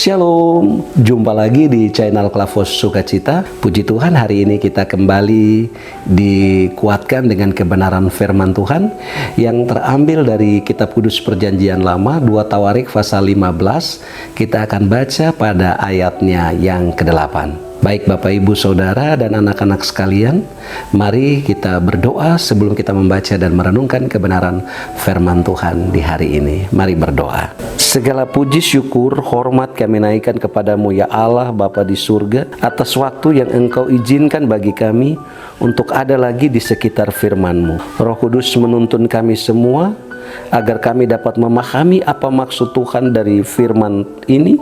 Shalom, jumpa lagi di channel Klavos Sukacita. Puji Tuhan, hari ini kita kembali dikuatkan dengan kebenaran firman Tuhan yang terambil dari Kitab Kudus Perjanjian Lama 2 Tawarik pasal 15. Kita akan baca pada ayatnya yang ke-8. Baik Bapak Ibu Saudara dan anak-anak sekalian, mari kita berdoa sebelum kita membaca dan merenungkan kebenaran firman Tuhan di hari ini. Mari berdoa. Segala puji, syukur, hormat kami naikkan kepadamu ya Allah Bapa di surga, atas waktu yang Engkau izinkan bagi kami untuk ada lagi di sekitar firman-Mu. Roh Kudus menuntun kami semua agar kami dapat memahami apa maksud Tuhan dari firman ini,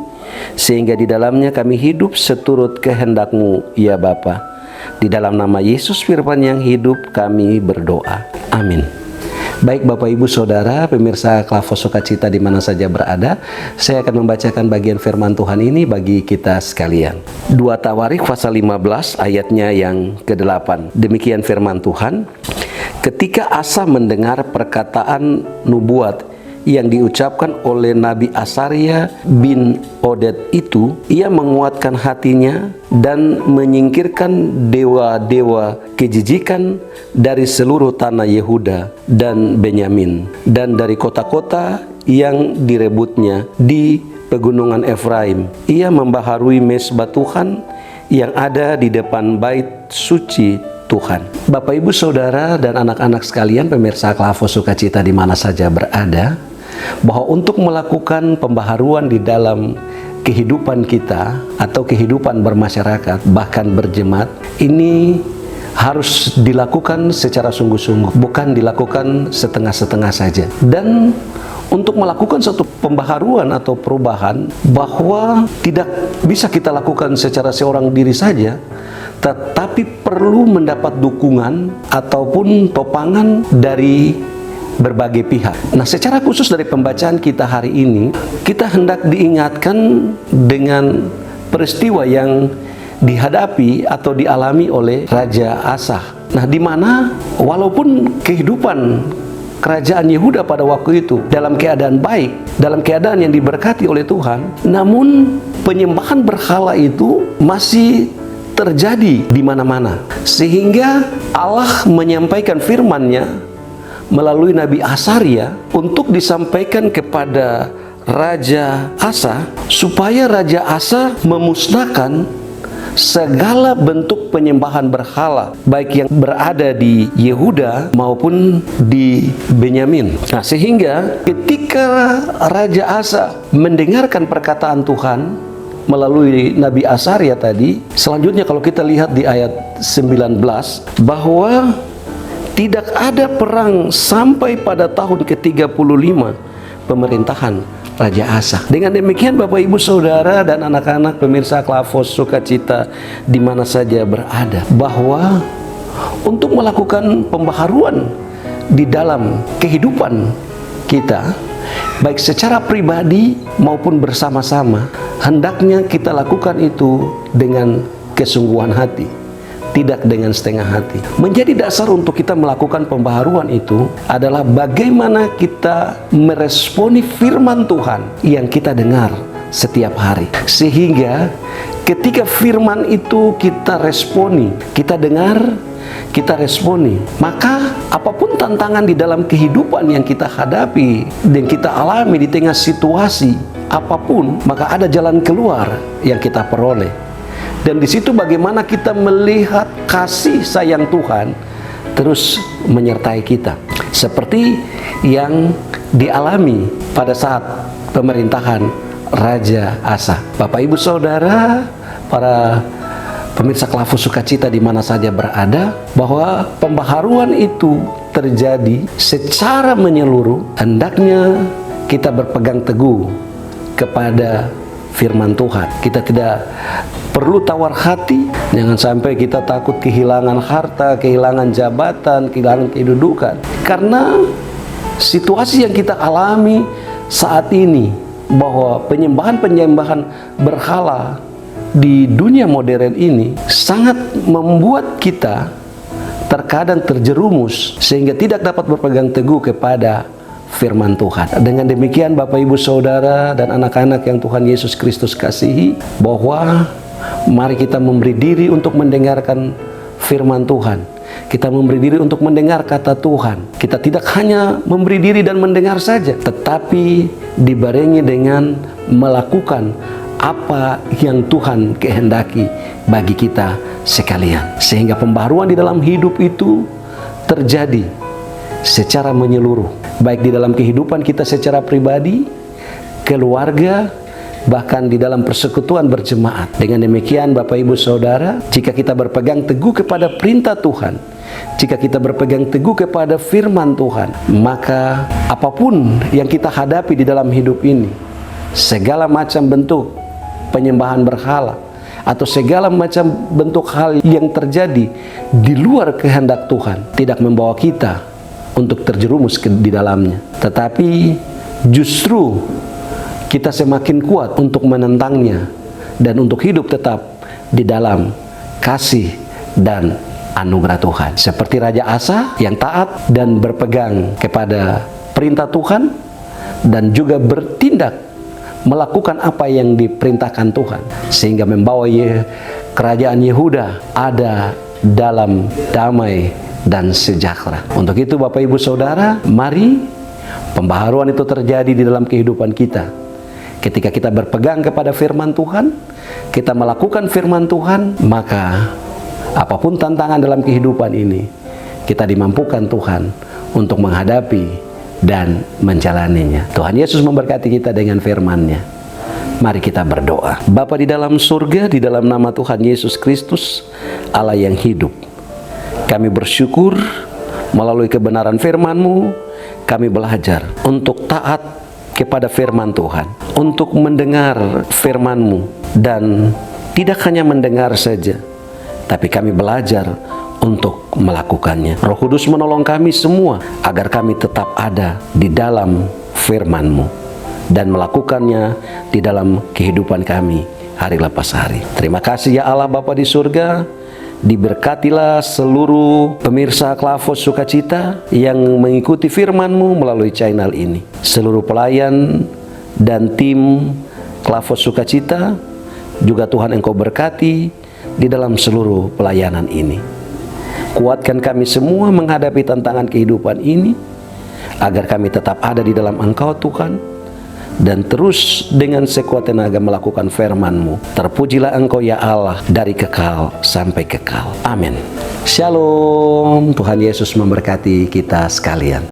sehingga di dalamnya kami hidup seturut kehendak-Mu ya Bapa. Di dalam nama Yesus firman yang hidup kami berdoa. Amin. Baik Bapak Ibu Saudara, pemirsa Klavos Sukacita di mana saja berada, saya akan membacakan bagian firman Tuhan ini bagi kita sekalian. 2 Tawarik pasal 15 ayatnya yang ke-8. Demikian firman Tuhan. Ketika Asa mendengar perkataan nubuat yang diucapkan oleh Nabi Asaria bin Oded itu, ia menguatkan hatinya dan menyingkirkan dewa-dewa kejijikan dari seluruh tanah Yehuda dan Benyamin, dan dari kota-kota yang direbutnya di pegunungan Efraim. Ia membaharui mezbah Tuhan yang ada di depan bait suci Tuhan. Bapak Ibu Saudara dan anak-anak sekalian, pemirsa Klavos Sukacita di mana saja berada, bahwa untuk melakukan pembaharuan di dalam kehidupan kita atau kehidupan bermasyarakat, bahkan berjemaat, ini harus dilakukan secara sungguh-sungguh, bukan dilakukan setengah-setengah saja. Dan untuk melakukan satu pembaharuan atau perubahan, bahwa tidak bisa kita lakukan secara seorang diri saja, tetapi perlu mendapat dukungan ataupun topangan dari berbagai pihak. Nah, secara khusus dari pembacaan kita hari ini, kita hendak diingatkan dengan peristiwa yang dihadapi atau dialami oleh Raja Asa. Nah, di mana walaupun kehidupan kerajaan Yehuda pada waktu itu dalam keadaan baik, dalam keadaan yang diberkati oleh Tuhan, namun penyembahan berhala itu masih terjadi di mana-mana. Sehingga Allah menyampaikan firman-Nya melalui Nabi Asaria untuk disampaikan kepada Raja Asa, supaya Raja Asa memusnahkan segala bentuk penyembahan berhala, baik yang berada di Yehuda maupun di Benyamin. Nah, sehingga ketika Raja Asa mendengarkan perkataan Tuhan melalui Nabi Asaria tadi, selanjutnya kalau kita lihat di ayat 19, bahwa tidak ada perang sampai pada tahun ke-35 pemerintahan Raja Asa. Dengan demikian Bapak Ibu Saudara dan anak-anak pemirsa Klavos Sukacita di mana saja berada, bahwa untuk melakukan pembaharuan di dalam kehidupan kita, baik secara pribadi maupun bersama-sama, hendaknya kita lakukan itu dengan kesungguhan hati, tidak dengan setengah hati. Menjadi dasar untuk kita melakukan pembaharuan itu adalah bagaimana kita meresponi firman Tuhan yang kita dengar setiap hari. Sehingga ketika firman itu kita responi, kita dengar, kita responi, maka apapun tantangan di dalam kehidupan yang kita hadapi dan kita alami di tengah situasi apapun, maka ada jalan keluar yang kita peroleh. Dan di situ bagaimana kita melihat kasih sayang Tuhan terus menyertai kita, seperti yang dialami pada saat pemerintahan Raja Asa. Bapak Ibu Saudara, para pemirsa Klavos Sukacita di mana saja berada, bahwa pembaharuan itu terjadi secara menyeluruh. Hendaknya kita berpegang teguh kepada firman Tuhan. Kita tidak perlu tawar hati. Jangan sampai kita takut kehilangan harta, kehilangan jabatan, kehilangan kedudukan. Karena situasi yang kita alami saat ini, bahwa penyembahan-penyembahan berhala di dunia modern ini sangat membuat kita terkadang terjerumus sehingga tidak dapat berpegang teguh kepada firman Tuhan. Dengan demikian Bapak Ibu Saudara dan anak-anak yang Tuhan Yesus Kristus kasihi, bahwa mari kita memberi diri untuk mendengarkan firman Tuhan. Kita memberi diri untuk mendengar kata Tuhan. Kita tidak hanya memberi diri dan mendengar saja, tetapi dibarengi dengan melakukan apa yang Tuhan kehendaki bagi kita sekalian. Sehingga pembaharuan di dalam hidup itu terjadi secara menyeluruh, baik di dalam kehidupan kita secara pribadi, keluarga, bahkan di dalam persekutuan berjemaat. Dengan demikian Bapak Ibu Saudara, jika kita berpegang teguh kepada perintah Tuhan, jika kita berpegang teguh kepada firman Tuhan, maka apapun yang kita hadapi di dalam hidup ini, segala macam bentuk penyembahan berhala atau segala macam bentuk hal yang terjadi di luar kehendak Tuhan, tidak membawa kita untuk terjerumus di dalamnya, tetapi justru kita semakin kuat untuk menentangnya dan untuk hidup tetap di dalam kasih dan anugerah Tuhan. Seperti Raja Asa yang taat dan berpegang kepada perintah Tuhan dan juga bertindak melakukan apa yang diperintahkan Tuhan, sehingga membawa kerajaan Yehuda ada dalam damai dan sejahtera. Untuk itu Bapak Ibu Saudara, mari pembaharuan itu terjadi di dalam kehidupan kita. Ketika kita berpegang kepada firman Tuhan, kita melakukan firman Tuhan, maka apapun tantangan dalam kehidupan ini, kita dimampukan Tuhan untuk menghadapi dan menjalaninya. Tuhan Yesus memberkati kita dengan firman-Nya. Mari kita berdoa. Bapa di dalam surga, di dalam nama Tuhan Yesus Kristus, Allah yang hidup, kami bersyukur melalui kebenaran firman-Mu, kami belajar untuk taat kepada firman Tuhan, untuk mendengar firman-Mu, dan tidak hanya mendengar saja, tapi kami belajar untuk melakukannya. Roh Kudus menolong kami semua agar kami tetap ada di dalam firman-Mu dan melakukannya di dalam kehidupan kami hari lepas hari. Terima kasih ya Allah Bapa di surga. Diberkatilah seluruh pemirsa Klavos Sukacita yang mengikuti firman-Mu melalui channel ini. Seluruh pelayan dan tim Klavos Sukacita juga Tuhan Engkau berkati di dalam seluruh pelayanan ini. Kuatkan kami semua menghadapi tantangan kehidupan ini, agar kami tetap ada di dalam Engkau Tuhan, dan terus dengan sekuat tenaga melakukan firman-Mu. Terpujilah Engkau ya Allah dari kekal sampai kekal. Amin. Shalom. Tuhan Yesus memberkati kita sekalian.